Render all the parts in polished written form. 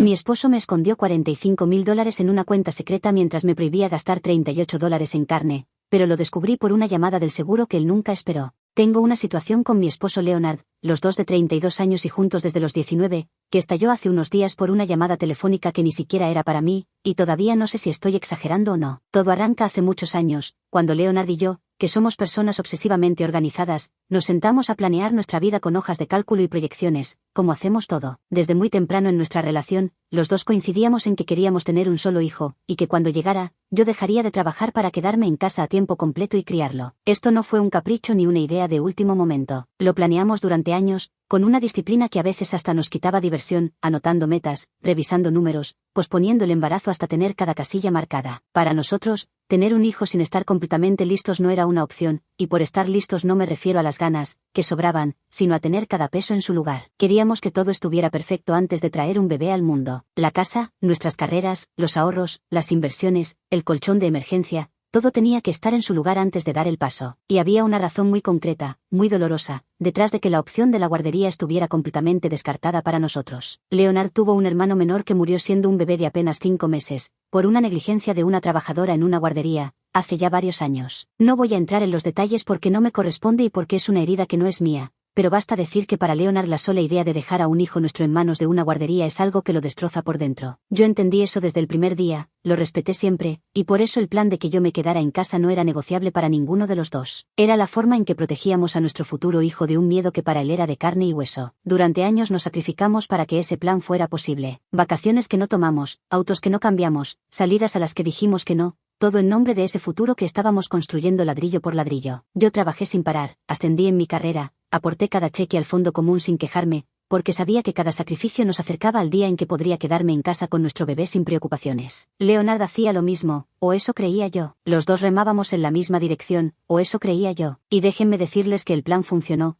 Mi esposo me escondió $45.000 en una cuenta secreta mientras me prohibía gastar $38 en carne, pero lo descubrí por una llamada del seguro que él nunca esperó. Tengo una situación con mi esposo Leonard, los dos de 32 años y juntos desde los 19, que estalló hace unos días por una llamada telefónica que ni siquiera era para mí, y todavía no sé si estoy exagerando o no. Todo arranca hace muchos años, cuando Leonard y yo, que somos personas obsesivamente organizadas, nos sentamos a planear nuestra vida con hojas de cálculo y proyecciones, como hacemos todo. Desde muy temprano en nuestra relación, los dos coincidíamos en que queríamos tener un solo hijo, y que cuando llegara, yo dejaría de trabajar para quedarme en casa a tiempo completo y criarlo. Esto no fue un capricho ni una idea de último momento. Lo planeamos durante años, con una disciplina que a veces hasta nos quitaba diversión, anotando metas, revisando números, posponiendo el embarazo hasta tener cada casilla marcada. Para nosotros, tener un hijo sin estar completamente listos no era una opción, y por estar listos no me refiero a las ganas, que sobraban, sino a tener cada peso en su lugar. Queríamos que todo estuviera perfecto antes de traer un bebé al mundo. La casa, nuestras carreras, los ahorros, las inversiones, el colchón de emergencia, todo tenía que estar en su lugar antes de dar el paso. Y había una razón muy concreta, muy dolorosa, detrás de que la opción de la guardería estuviera completamente descartada para nosotros. Leonard tuvo un hermano menor que murió siendo un bebé de apenas 5 meses, por una negligencia de una trabajadora en una guardería, hace ya varios años. No voy a entrar en los detalles porque no me corresponde y porque es una herida que no es mía, pero basta decir que para Leonard la sola idea de dejar a un hijo nuestro en manos de una guardería es algo que lo destroza por dentro. Yo entendí eso desde el primer día, lo respeté siempre, y por eso el plan de que yo me quedara en casa no era negociable para ninguno de los dos. Era la forma en que protegíamos a nuestro futuro hijo de un miedo que para él era de carne y hueso. Durante años nos sacrificamos para que ese plan fuera posible. Vacaciones que no tomamos, autos que no cambiamos, salidas a las que dijimos que no, todo en nombre de ese futuro que estábamos construyendo ladrillo por ladrillo. Yo trabajé sin parar, ascendí en mi carrera, aporté cada cheque al fondo común sin quejarme, porque sabía que cada sacrificio nos acercaba al día en que podría quedarme en casa con nuestro bebé sin preocupaciones. Leonard hacía lo mismo, o eso creía yo. Los dos remábamos en la misma dirección, o eso creía yo. Y déjenme decirles que el plan funcionó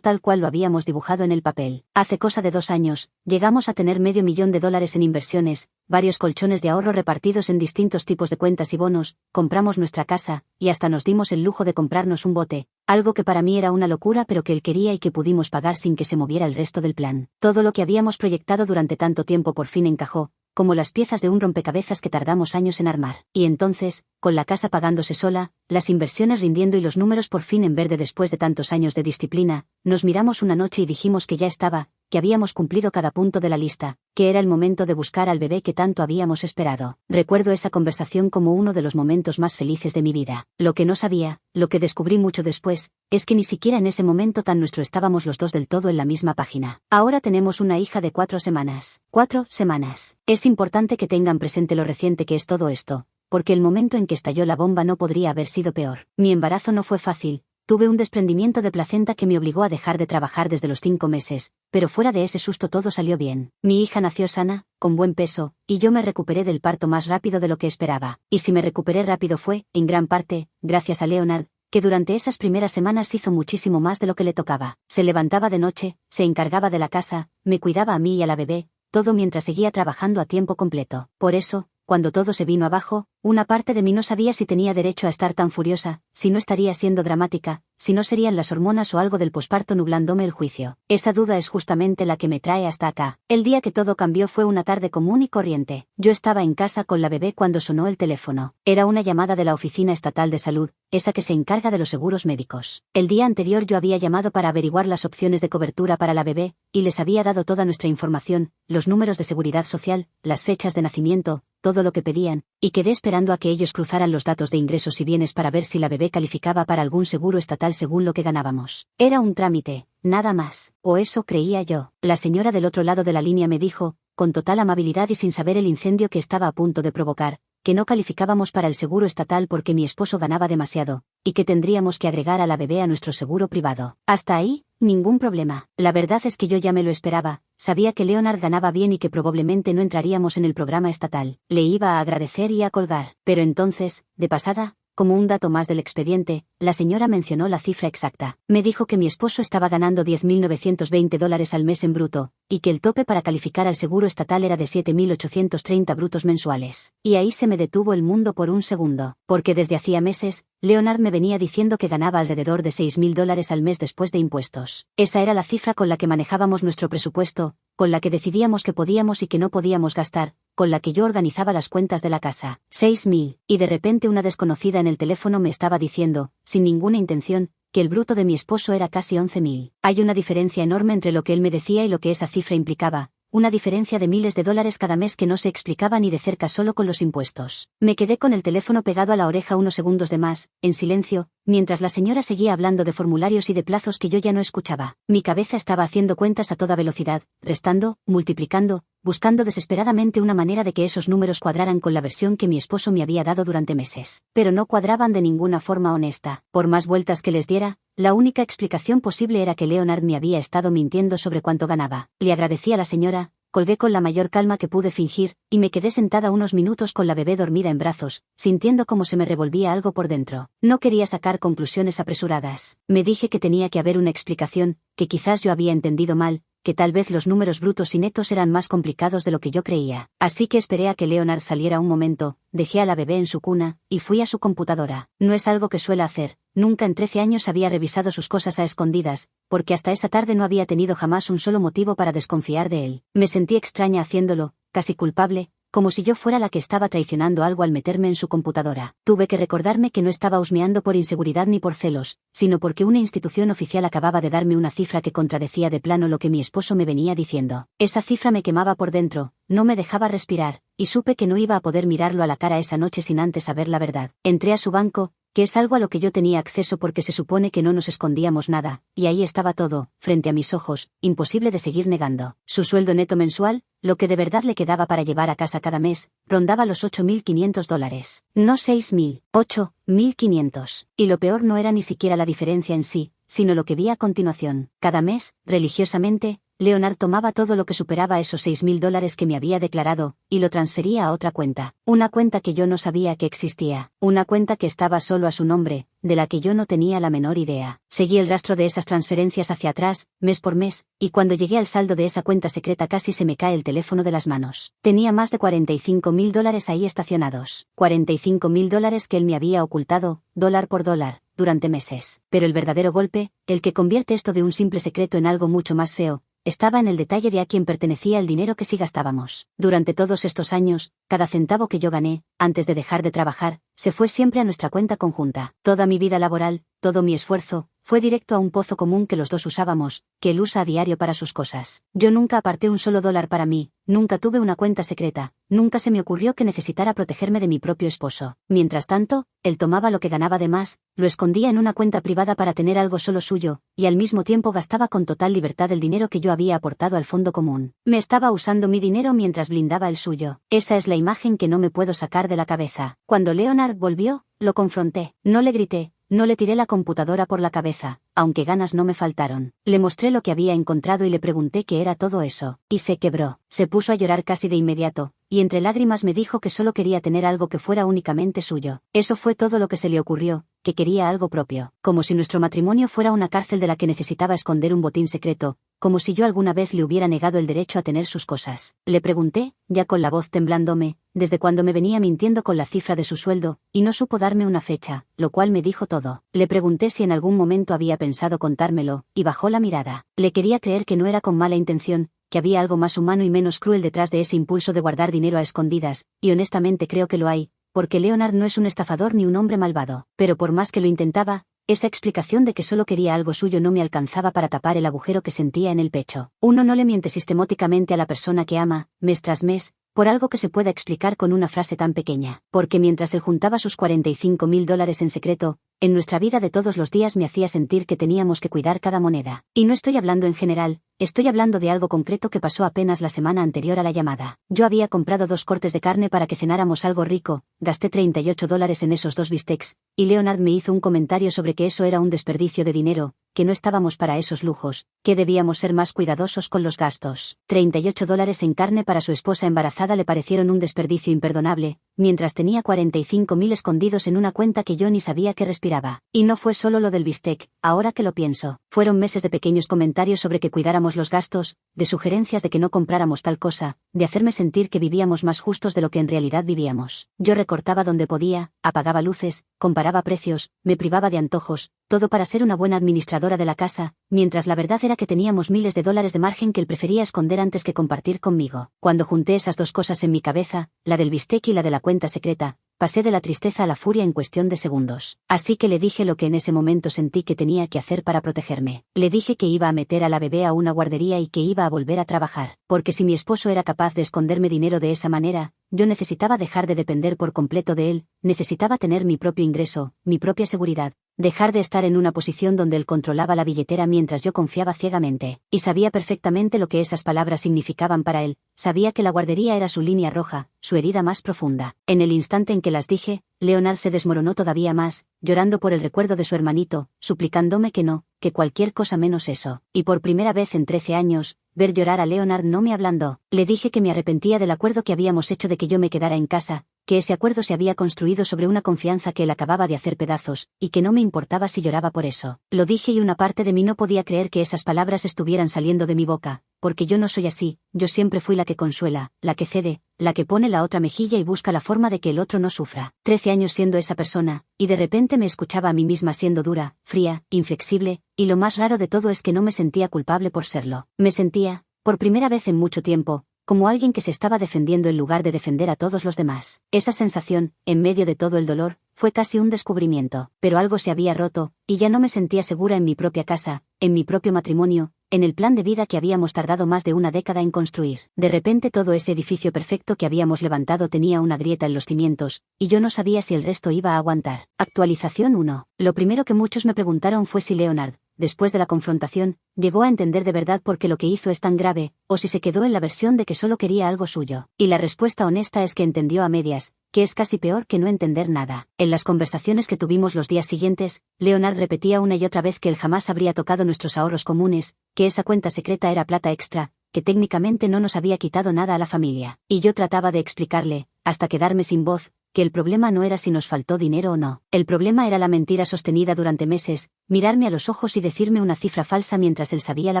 tal cual lo habíamos dibujado en el papel. Hace cosa de 2 años, llegamos a tener $500,000 en inversiones, varios colchones de ahorro repartidos en distintos tipos de cuentas y bonos, compramos nuestra casa, y hasta nos dimos el lujo de comprarnos un bote, algo que para mí era una locura pero que él quería y que pudimos pagar sin que se moviera el resto del plan. Todo lo que habíamos proyectado durante tanto tiempo por fin encajó, como las piezas de un rompecabezas que tardamos años en armar. Y entonces, con la casa pagándose sola, las inversiones rindiendo y los números por fin en verde después de tantos años de disciplina, nos miramos una noche y dijimos que ya estaba, que habíamos cumplido cada punto de la lista, que era el momento de buscar al bebé que tanto habíamos esperado. Recuerdo esa conversación como uno de los momentos más felices de mi vida. Lo que no sabía, lo que descubrí mucho después, es que ni siquiera en ese momento tan nuestro estábamos los dos del todo en la misma página. Ahora tenemos una hija de 4 semanas. 4 semanas. Es importante que tengan presente lo reciente que es todo esto, porque el momento en que estalló la bomba no podría haber sido peor. Mi embarazo no fue fácil. Tuve un desprendimiento de placenta que me obligó a dejar de trabajar desde los 5 meses, pero fuera de ese susto todo salió bien. Mi hija nació sana, con buen peso, y yo me recuperé del parto más rápido de lo que esperaba. Y si me recuperé rápido fue, en gran parte, gracias a Leonard, que durante esas primeras semanas hizo muchísimo más de lo que le tocaba. Se levantaba de noche, se encargaba de la casa, me cuidaba a mí y a la bebé, todo mientras seguía trabajando a tiempo completo. Por eso, cuando todo se vino abajo, una parte de mí no sabía si tenía derecho a estar tan furiosa, si no estaría siendo dramática, si no serían las hormonas o algo del posparto nublándome el juicio. Esa duda es justamente la que me trae hasta acá. El día que todo cambió fue una tarde común y corriente. Yo estaba en casa con la bebé cuando sonó el teléfono. Era una llamada de la Oficina Estatal de Salud, esa que se encarga de los seguros médicos. El día anterior yo había llamado para averiguar las opciones de cobertura para la bebé, y les había dado toda nuestra información, los números de seguridad social, las fechas de nacimiento, todo lo que pedían, y quedé esperando a que ellos cruzaran los datos de ingresos y bienes para ver si la bebé calificaba para algún seguro estatal según lo que ganábamos. Era un trámite, nada más, o eso creía yo. La señora del otro lado de la línea me dijo, con total amabilidad y sin saber el incendio que estaba a punto de provocar, que no calificábamos para el seguro estatal porque mi esposo ganaba demasiado, y que tendríamos que agregar a la bebé a nuestro seguro privado. Hasta ahí, ningún problema. La verdad es que yo ya me lo esperaba, sabía que Leonard ganaba bien y que probablemente no entraríamos en el programa estatal. Le iba a agradecer y a colgar. Pero entonces, de pasada, como un dato más del expediente, la señora mencionó la cifra exacta. Me dijo que mi esposo estaba ganando $10.920 al mes en bruto, y que el tope para calificar al seguro estatal era de 7.830 brutos mensuales. Y ahí se me detuvo el mundo por un segundo, porque desde hacía meses, Leonard me venía diciendo que ganaba alrededor de $6.000 al mes después de impuestos. Esa era la cifra con la que manejábamos nuestro presupuesto, con la que decidíamos que podíamos y que no podíamos gastar, con la que yo organizaba las cuentas de la casa. 6.000. Y de repente una desconocida en el teléfono me estaba diciendo, sin ninguna intención, que el bruto de mi esposo era casi 11.000. Hay una diferencia enorme entre lo que él me decía y lo que esa cifra implicaba. Una diferencia de miles de dólares cada mes que no se explicaba ni de cerca solo con los impuestos. Me quedé con el teléfono pegado a la oreja unos segundos de más, en silencio, mientras la señora seguía hablando de formularios y de plazos que yo ya no escuchaba. Mi cabeza estaba haciendo cuentas a toda velocidad, restando, multiplicando, buscando desesperadamente una manera de que esos números cuadraran con la versión que mi esposo me había dado durante meses. Pero no cuadraban de ninguna forma honesta. Por más vueltas que les diera, la única explicación posible era que Leonard me había estado mintiendo sobre cuánto ganaba. Le agradecí a la señora, colgué con la mayor calma que pude fingir, y me quedé sentada unos minutos con la bebé dormida en brazos, sintiendo como se me revolvía algo por dentro. No quería sacar conclusiones apresuradas. Me dije que tenía que haber una explicación, que quizás yo había entendido mal, que tal vez los números brutos y netos eran más complicados de lo que yo creía. Así que esperé a que Leonard saliera un momento, dejé a la bebé en su cuna, y fui a su computadora. No es algo que suele hacer. Nunca en 13 años había revisado sus cosas a escondidas, porque hasta esa tarde no había tenido jamás un solo motivo para desconfiar de él. Me sentí extraña haciéndolo, casi culpable, como si yo fuera la que estaba traicionando algo al meterme en su computadora. Tuve que recordarme que no estaba husmeando por inseguridad ni por celos, sino porque una institución oficial acababa de darme una cifra que contradecía de plano lo que mi esposo me venía diciendo. Esa cifra me quemaba por dentro, no me dejaba respirar, y supe que no iba a poder mirarlo a la cara esa noche sin antes saber la verdad. Entré a su banco, que es algo a lo que yo tenía acceso porque se supone que no nos escondíamos nada, y ahí estaba todo, frente a mis ojos, imposible de seguir negando. Su sueldo neto mensual, lo que de verdad le quedaba para llevar a casa cada mes, rondaba los $8.500. No 6.000, 8.500. Y lo peor no era ni siquiera la diferencia en sí, sino lo que vi a continuación. Cada mes, religiosamente, Leonard tomaba todo lo que superaba esos $6.000 que me había declarado, y lo transfería a otra cuenta. Una cuenta que yo no sabía que existía. Una cuenta que estaba solo a su nombre, de la que yo no tenía la menor idea. Seguí el rastro de esas transferencias hacia atrás, mes por mes, y cuando llegué al saldo de esa cuenta secreta casi se me cae el teléfono de las manos. Tenía más de $45.000 ahí estacionados. $45.000 que él me había ocultado, dólar por dólar, durante meses. Pero el verdadero golpe, el que convierte esto de un simple secreto en algo mucho más feo, estaba en el detalle de a quién pertenecía el dinero que sí gastábamos. Durante todos estos años, cada centavo que yo gané, antes de dejar de trabajar, se fue siempre a nuestra cuenta conjunta. Toda mi vida laboral, todo mi esfuerzo, fue directo a un pozo común que los dos usábamos, que él usa a diario para sus cosas. Yo nunca aparté un solo dólar para mí, nunca tuve una cuenta secreta, nunca se me ocurrió que necesitara protegerme de mi propio esposo. Mientras tanto, él tomaba lo que ganaba de más, lo escondía en una cuenta privada para tener algo solo suyo, y al mismo tiempo gastaba con total libertad el dinero que yo había aportado al fondo común. Me estaba usando mi dinero mientras blindaba el suyo. Esa es la imagen que no me puedo sacar de la cabeza. Cuando Leonard volvió, lo confronté. No le grité, no le tiré la computadora por la cabeza, aunque ganas no me faltaron. Le mostré lo que había encontrado y le pregunté qué era todo eso. Y se quebró. Se puso a llorar casi de inmediato, y entre lágrimas me dijo que solo quería tener algo que fuera únicamente suyo. Eso fue todo lo que se le ocurrió, que quería algo propio. Como si nuestro matrimonio fuera una cárcel de la que necesitaba esconder un botín secreto, como si yo alguna vez le hubiera negado el derecho a tener sus cosas. Le pregunté, ya con la voz temblándome, desde cuando me venía mintiendo con la cifra de su sueldo, y no supo darme una fecha, lo cual me dijo todo. Le pregunté si en algún momento había pensado contármelo, y bajó la mirada. Le quería creer que no era con mala intención, que había algo más humano y menos cruel detrás de ese impulso de guardar dinero a escondidas, y honestamente creo que lo hay, porque Leonard no es un estafador ni un hombre malvado. Pero por más que lo intentaba, esa explicación de que solo quería algo suyo no me alcanzaba para tapar el agujero que sentía en el pecho. Uno no le miente sistemáticamente a la persona que ama, mes tras mes, por algo que se pueda explicar con una frase tan pequeña. Porque mientras él juntaba sus $45.000 en secreto, en nuestra vida de todos los días me hacía sentir que teníamos que cuidar cada moneda. Y no estoy hablando en general, estoy hablando de algo concreto que pasó apenas la semana anterior a la llamada. Yo había comprado 2 cortes de carne para que cenáramos algo rico, gasté $38 en esos 2 bistecs, y Leonard me hizo un comentario sobre que eso era un desperdicio de dinero, que no estábamos para esos lujos, que debíamos ser más cuidadosos con los gastos. $38 en carne para su esposa embarazada le parecieron un desperdicio imperdonable, mientras tenía 45.000 escondidos en una cuenta que yo ni sabía que respiraba. Y no fue solo lo del bistec, ahora que lo pienso. Fueron meses de pequeños comentarios sobre que cuidáramos los gastos, de sugerencias de que no compráramos tal cosa, de hacerme sentir que vivíamos más justos de lo que en realidad vivíamos. Yo recortaba donde podía, apagaba luces, comparaba precios, me privaba de antojos, todo para ser una buena administradora de la casa, mientras la verdad era que teníamos miles de dólares de margen que él prefería esconder antes que compartir conmigo. Cuando junté esas dos cosas en mi cabeza, la del bistec y la de la cuenta secreta, pasé de la tristeza a la furia en cuestión de segundos. Así que le dije lo que en ese momento sentí que tenía que hacer para protegerme. Le dije que iba a meter a la bebé a una guardería y que iba a volver a trabajar. Porque si mi esposo era capaz de esconderme dinero de esa manera, yo necesitaba dejar de depender por completo de él, necesitaba tener mi propio ingreso, mi propia seguridad, dejar de estar en una posición donde él controlaba la billetera mientras yo confiaba ciegamente. Y sabía perfectamente lo que esas palabras significaban para él, sabía que la guardería era su línea roja, su herida más profunda. En el instante en que las dije, Leonard se desmoronó todavía más, llorando por el recuerdo de su hermanito, suplicándome que no, que cualquier cosa menos eso. Y por primera vez en 13 años, ver llorar a Leonard no me ablandó. Le dije que me arrepentía del acuerdo que habíamos hecho de que yo me quedara en casa, que ese acuerdo se había construido sobre una confianza que él acababa de hacer pedazos, y que no me importaba si lloraba por eso. Lo dije y una parte de mí no podía creer que esas palabras estuvieran saliendo de mi boca, porque yo no soy así, yo siempre fui la que consuela, la que cede, la que pone la otra mejilla y busca la forma de que el otro no sufra. 13 años siendo esa persona, y de repente me escuchaba a mí misma siendo dura, fría, inflexible, y lo más raro de todo es que no me sentía culpable por serlo. Me sentía, por primera vez en mucho tiempo, como alguien que se estaba defendiendo en lugar de defender a todos los demás. Esa sensación, en medio de todo el dolor, fue casi un descubrimiento, pero algo se había roto, y ya no me sentía segura en mi propia casa, en mi propio matrimonio, en el plan de vida que habíamos tardado más de una década en construir. De repente todo ese edificio perfecto que habíamos levantado tenía una grieta en los cimientos, y yo no sabía si el resto iba a aguantar. Actualización 1. Lo primero que muchos me preguntaron fue si Leonard, después de la confrontación, llegó a entender de verdad por qué lo que hizo es tan grave, o si se quedó en la versión de que solo quería algo suyo. Y la respuesta honesta es que entendió a medias, que es casi peor que no entender nada. En las conversaciones que tuvimos los días siguientes, Leonard repetía una y otra vez que él jamás habría tocado nuestros ahorros comunes, que esa cuenta secreta era plata extra, que técnicamente no nos había quitado nada a la familia. Y yo trataba de explicarle, hasta quedarme sin voz, que el problema no era si nos faltó dinero o no. El problema era la mentira sostenida durante meses, mirarme a los ojos y decirme una cifra falsa mientras él sabía la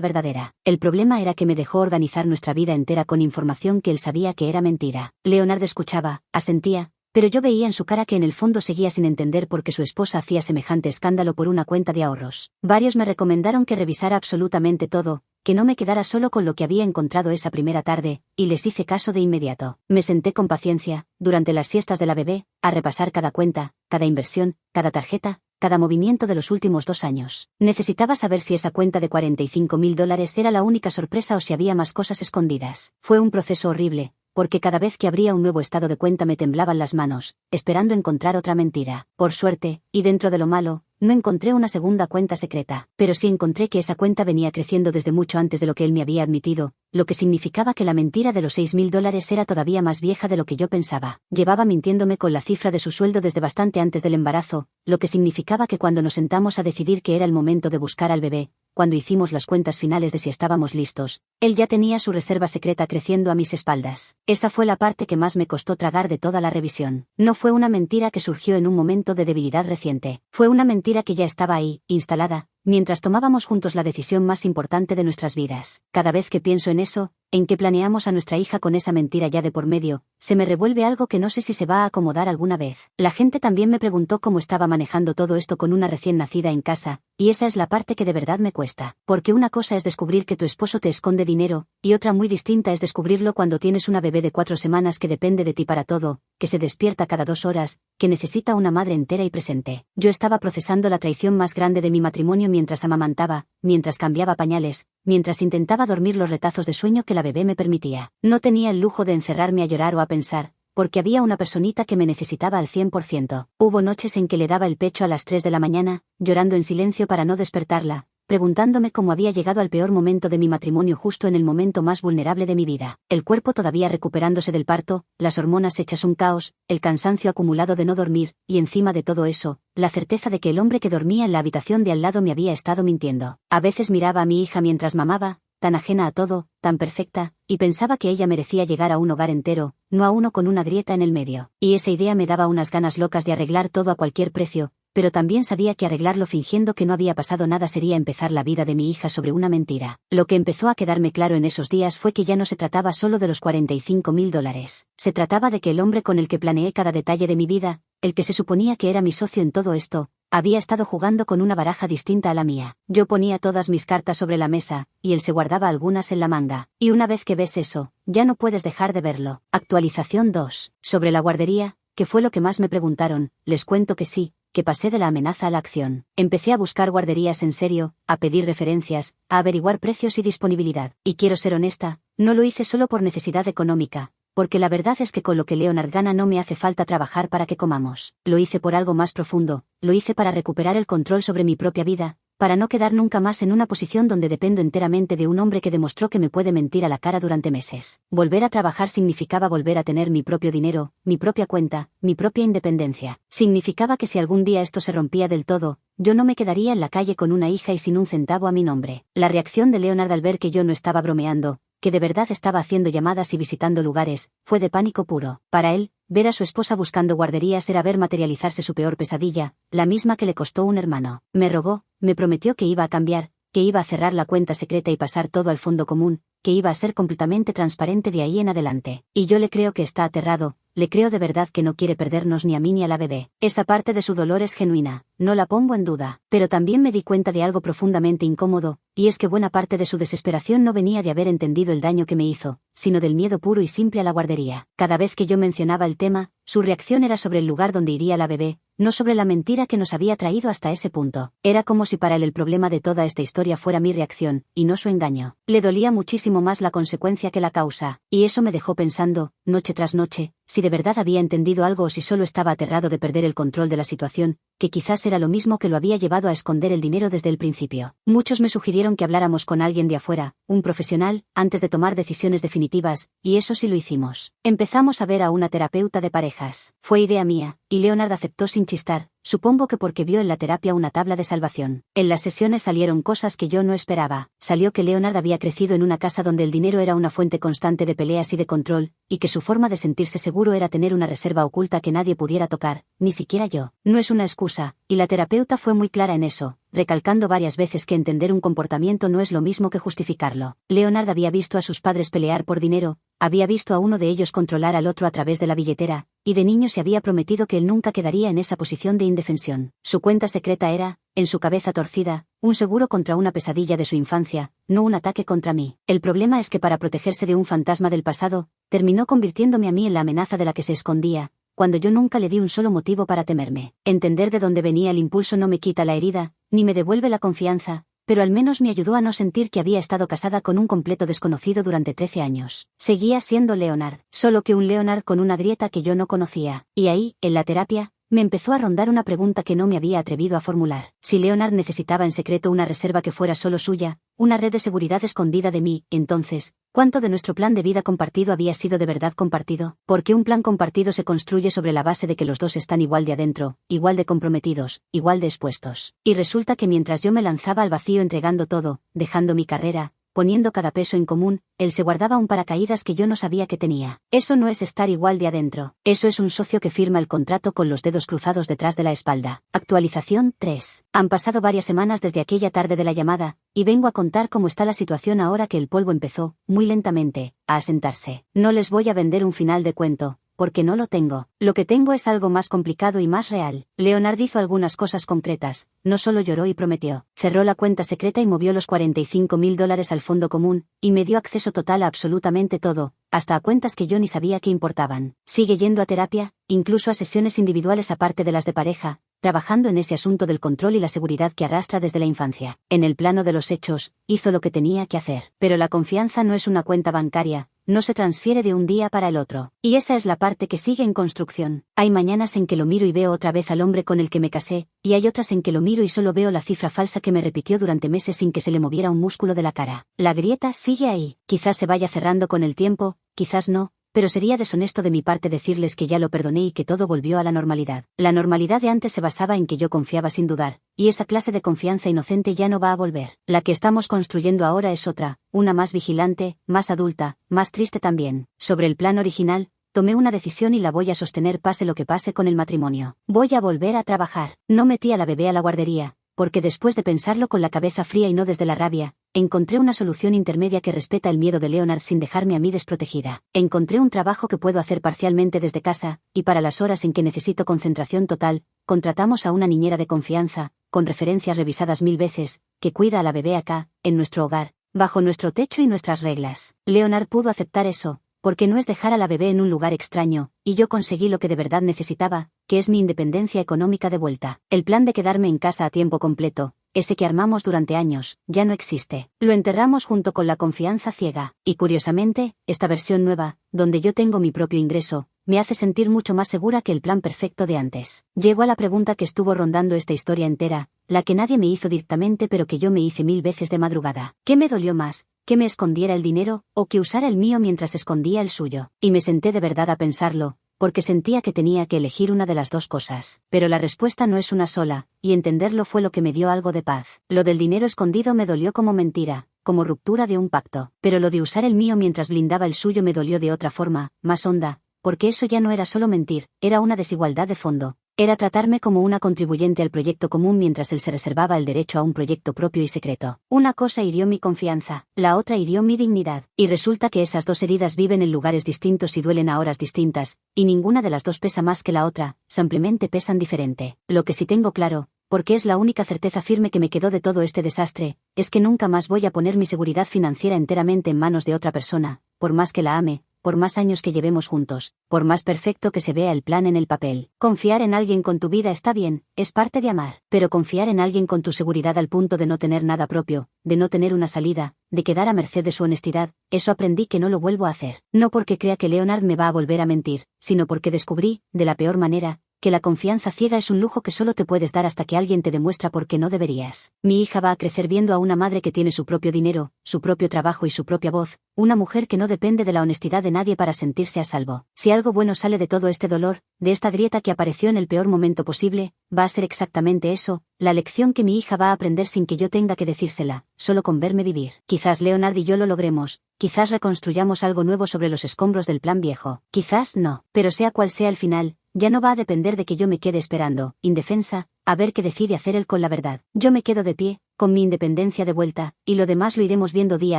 verdadera. El problema era que me dejó organizar nuestra vida entera con información que él sabía que era mentira. Leonard escuchaba, asentía, pero yo veía en su cara que en el fondo seguía sin entender por qué su esposa hacía semejante escándalo por una cuenta de ahorros. Varios me recomendaron que revisara absolutamente todo, que no me quedara solo con lo que había encontrado esa primera tarde, y les hice caso de inmediato. Me senté con paciencia, durante las siestas de la bebé, a repasar cada cuenta, cada inversión, cada tarjeta, cada movimiento de los últimos 2 años. Necesitaba saber si esa cuenta de $45,000 era la única sorpresa o si había más cosas escondidas. Fue un proceso horrible, porque cada vez que abría un nuevo estado de cuenta me temblaban las manos, esperando encontrar otra mentira. Por suerte, y dentro de lo malo, no encontré una segunda cuenta secreta, pero sí encontré que esa cuenta venía creciendo desde mucho antes de lo que él me había admitido, lo que significaba que la mentira de los $6,000 era todavía más vieja de lo que yo pensaba. Llevaba mintiéndome con la cifra de su sueldo desde bastante antes del embarazo, lo que significaba que cuando nos sentamos a decidir que era el momento de buscar al bebé, cuando hicimos las cuentas finales de si estábamos listos, él ya tenía su reserva secreta creciendo a mis espaldas. Esa fue la parte que más me costó tragar de toda la revisión. No fue una mentira que surgió en un momento de debilidad reciente. Fue una mentira que ya estaba ahí, instalada, mientras tomábamos juntos la decisión más importante de nuestras vidas. Cada vez que pienso en eso, en que planeamos a nuestra hija con esa mentira ya de por medio, se me revuelve algo que no sé si se va a acomodar alguna vez. La gente también me preguntó cómo estaba manejando todo esto con una recién nacida en casa, y esa es la parte que de verdad me cuesta. Porque una cosa es descubrir que tu esposo te esconde dinero, y otra muy distinta es descubrirlo cuando tienes una bebé de 4 semanas que depende de ti para todo, que se despierta cada 2 horas, que necesita una madre entera y presente. Yo estaba procesando la traición más grande de mi matrimonio mientras amamantaba, mientras cambiaba pañales, mientras intentaba dormir los retazos de sueño que la bebé me permitía. No tenía el lujo de encerrarme a llorar o a pensar, porque había una personita que me necesitaba al 100%. Hubo noches en que le daba el pecho a las 3 de la mañana, llorando en silencio para no despertarla, preguntándome cómo había llegado al peor momento de mi matrimonio justo en el momento más vulnerable de mi vida. El cuerpo todavía recuperándose del parto, las hormonas hechas un caos, el cansancio acumulado de no dormir, y encima de todo eso, la certeza de que el hombre que dormía en la habitación de al lado me había estado mintiendo. A veces miraba a mi hija mientras mamaba, tan ajena a todo, tan perfecta, y pensaba que ella merecía llegar a un hogar entero, no a uno con una grieta en el medio. Y esa idea me daba unas ganas locas de arreglar todo a cualquier precio, pero también sabía que arreglarlo fingiendo que no había pasado nada sería empezar la vida de mi hija sobre una mentira. Lo que empezó a quedarme claro en esos días fue que ya no se trataba solo de los $45,000. Se trataba de que el hombre con el que planeé cada detalle de mi vida, el que se suponía que era mi socio en todo esto, Había estado jugando con una baraja distinta a la mía. Yo ponía todas mis cartas sobre la mesa, y él se guardaba algunas en la manga. Y una vez que ves eso, ya no puedes dejar de verlo. Actualización 2. Sobre la guardería, que fue lo que más me preguntaron, les cuento que sí, que pasé de la amenaza a la acción. Empecé a buscar guarderías en serio, a pedir referencias, a averiguar precios y disponibilidad. Y quiero ser honesta, no lo hice solo por necesidad económica, porque la verdad es que con lo que Leonard gana no me hace falta trabajar para que comamos. Lo hice por algo más profundo, lo hice para recuperar el control sobre mi propia vida, para no quedar nunca más en una posición donde dependo enteramente de un hombre que demostró que me puede mentir a la cara durante meses. Volver a trabajar significaba volver a tener mi propio dinero, mi propia cuenta, mi propia independencia. Significaba que si algún día esto se rompía del todo, yo no me quedaría en la calle con una hija y sin un centavo a mi nombre. La reacción de Leonard al ver que yo no estaba bromeando, que de verdad estaba haciendo llamadas y visitando lugares, fue de pánico puro. Para él, ver a su esposa buscando guarderías era ver materializarse su peor pesadilla, la misma que le costó un hermano. Me rogó, me prometió que iba a cambiar, que iba a cerrar la cuenta secreta y pasar todo al fondo común, que iba a ser completamente transparente de ahí en adelante. Y yo le creo que está aterrado, le creo de verdad que no quiere perdernos ni a mí ni a la bebé. Esa parte de su dolor es genuina, no la pongo en duda. Pero también me di cuenta de algo profundamente incómodo, y es que buena parte de su desesperación no venía de haber entendido el daño que me hizo, sino del miedo puro y simple a la guardería. Cada vez que yo mencionaba el tema, su reacción era sobre el lugar donde iría la bebé, no sobre la mentira que nos había traído hasta ese punto. Era como si para él el problema de toda esta historia fuera mi reacción, y no su engaño. Le dolía muchísimo más la consecuencia que la causa, y eso me dejó pensando, noche tras noche, si de verdad había entendido algo o si solo estaba aterrado de perder el control de la situación, que quizás era lo mismo que lo había llevado a esconder el dinero desde el principio. Muchos me sugirieron que habláramos con alguien de afuera, un profesional, antes de tomar decisiones definitivas, y eso sí lo hicimos. Empezamos a ver a una terapeuta de parejas. Fue idea mía, y Leonard aceptó sin chistar, supongo que porque vio en la terapia una tabla de salvación. En las sesiones salieron cosas que yo no esperaba. Salió que Leonard había crecido en una casa donde el dinero era una fuente constante de peleas y de control, y que su forma de sentirse seguro era tener una reserva oculta que nadie pudiera tocar, ni siquiera yo. No es una excusa, y la terapeuta fue muy clara en eso, recalcando varias veces que entender un comportamiento no es lo mismo que justificarlo. Leonard había visto a sus padres pelear por dinero, había visto a uno de ellos controlar al otro a través de la billetera, y de niño se había prometido que él nunca quedaría en esa posición de indefensión. Su cuenta secreta era, en su cabeza torcida, un seguro contra una pesadilla de su infancia, no un ataque contra mí. El problema es que para protegerse de un fantasma del pasado, terminó convirtiéndome a mí en la amenaza de la que se escondía, cuando yo nunca le di un solo motivo para temerme. Entender de dónde venía el impulso no me quita la herida, ni me devuelve la confianza, pero al menos me ayudó a no sentir que había estado casada con un completo desconocido durante 13 años. Seguía siendo Leonard, solo que un Leonard con una grieta que yo no conocía. Y ahí, en la terapia, me empezó a rondar una pregunta que no me había atrevido a formular. Si Leonard necesitaba en secreto una reserva que fuera solo suya, una red de seguridad escondida de mí, entonces, ¿cuánto de nuestro plan de vida compartido había sido de verdad compartido? Porque un plan compartido se construye sobre la base de que los dos están igual de adentro, igual de comprometidos, igual de expuestos. Y resulta que mientras yo me lanzaba al vacío entregando todo, dejando mi carrera, poniendo cada peso en común, él se guardaba un paracaídas que yo no sabía que tenía. Eso no es estar igual de adentro. Eso es un socio que firma el contrato con los dedos cruzados detrás de la espalda. Actualización 3. Han pasado varias semanas desde aquella tarde de la llamada, y vengo a contar cómo está la situación ahora que el polvo empezó, muy lentamente, a asentarse. No les voy a vender un final de cuento, porque no lo tengo. Lo que tengo es algo más complicado y más real. Leonard hizo algunas cosas concretas, no solo lloró y prometió. Cerró la cuenta secreta y movió los $45,000 al fondo común, y me dio acceso total a absolutamente todo, hasta a cuentas que yo ni sabía que importaban. Sigue yendo a terapia, incluso a sesiones individuales aparte de las de pareja, trabajando en ese asunto del control y la seguridad que arrastra desde la infancia. En el plano de los hechos, hizo lo que tenía que hacer. Pero la confianza no es una cuenta bancaria, no se transfiere de un día para el otro. Y esa es la parte que sigue en construcción. Hay mañanas en que lo miro y veo otra vez al hombre con el que me casé, y hay otras en que lo miro y solo veo la cifra falsa que me repitió durante meses sin que se le moviera un músculo de la cara. La grieta sigue ahí. Quizás se vaya cerrando con el tiempo, quizás no, pero sería deshonesto de mi parte decirles que ya lo perdoné y que todo volvió a la normalidad. La normalidad de antes se basaba en que yo confiaba sin dudar, y esa clase de confianza inocente ya no va a volver. La que estamos construyendo ahora es otra, una más vigilante, más adulta, más triste también. Sobre el plan original, tomé una decisión y la voy a sostener pase lo que pase con el matrimonio. Voy a volver a trabajar. No metí a la bebé a la guardería, porque después de pensarlo con la cabeza fría y no desde la rabia, Encontré una solución intermedia que respeta el miedo de Leonard sin dejarme a mí desprotegida. Encontré un trabajo que puedo hacer parcialmente desde casa, y para las horas en que necesito concentración total, contratamos a una niñera de confianza, con referencias revisadas 1000 veces, que cuida a la bebé acá, en nuestro hogar, bajo nuestro techo y nuestras reglas. Leonard pudo aceptar eso, porque no es dejar a la bebé en un lugar extraño, y yo conseguí lo que de verdad necesitaba, que es mi independencia económica de vuelta. El plan de quedarme en casa a tiempo completo, ese que armamos durante años, ya no existe. Lo enterramos junto con la confianza ciega, y curiosamente, esta versión nueva, donde yo tengo mi propio ingreso, me hace sentir mucho más segura que el plan perfecto de antes. Llego a la pregunta que estuvo rondando esta historia entera, la que nadie me hizo directamente pero que yo me hice 1000 veces de madrugada. ¿Qué me dolió más? ¿Que me escondiera el dinero, o que usara el mío mientras escondía el suyo? Y me senté de verdad a pensarlo, porque sentía que tenía que elegir una de las dos cosas. Pero la respuesta no es una sola, y entenderlo fue lo que me dio algo de paz. Lo del dinero escondido me dolió como mentira, como ruptura de un pacto. Pero lo de usar el mío mientras blindaba el suyo me dolió de otra forma, más honda, porque eso ya no era solo mentir, era una desigualdad de fondo. Era tratarme como una contribuyente al proyecto común mientras él se reservaba el derecho a un proyecto propio y secreto. Una cosa hirió mi confianza, la otra hirió mi dignidad. Y resulta que esas dos heridas viven en lugares distintos y duelen a horas distintas, y ninguna de las dos pesa más que la otra, simplemente pesan diferente. Lo que sí tengo claro, porque es la única certeza firme que me quedó de todo este desastre, es que nunca más voy a poner mi seguridad financiera enteramente en manos de otra persona, por más que la ame, por más años que llevemos juntos, por más perfecto que se vea el plan en el papel. Confiar en alguien con tu vida está bien, es parte de amar, pero confiar en alguien con tu seguridad al punto de no tener nada propio, de no tener una salida, de quedar a merced de su honestidad, eso aprendí que no lo vuelvo a hacer. No porque crea que Leonard me va a volver a mentir, sino porque descubrí, de la peor manera, que la confianza ciega es un lujo que solo te puedes dar hasta que alguien te demuestra por qué no deberías. Mi hija va a crecer viendo a una madre que tiene su propio dinero, su propio trabajo y su propia voz, una mujer que no depende de la honestidad de nadie para sentirse a salvo. Si algo bueno sale de todo este dolor, de esta grieta que apareció en el peor momento posible, va a ser exactamente eso, la lección que mi hija va a aprender sin que yo tenga que decírsela, solo con verme vivir. Quizás Leonard y yo lo logremos, quizás reconstruyamos algo nuevo sobre los escombros del plan viejo, quizás no, pero sea cual sea el final, ya no va a depender de que yo me quede esperando, indefensa, a ver qué decide hacer él con la verdad. Yo me quedo de pie, con mi independencia de vuelta, y lo demás lo iremos viendo día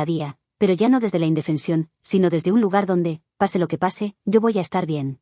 a día, pero ya no desde la indefensión, sino desde un lugar donde, pase lo que pase, yo voy a estar bien.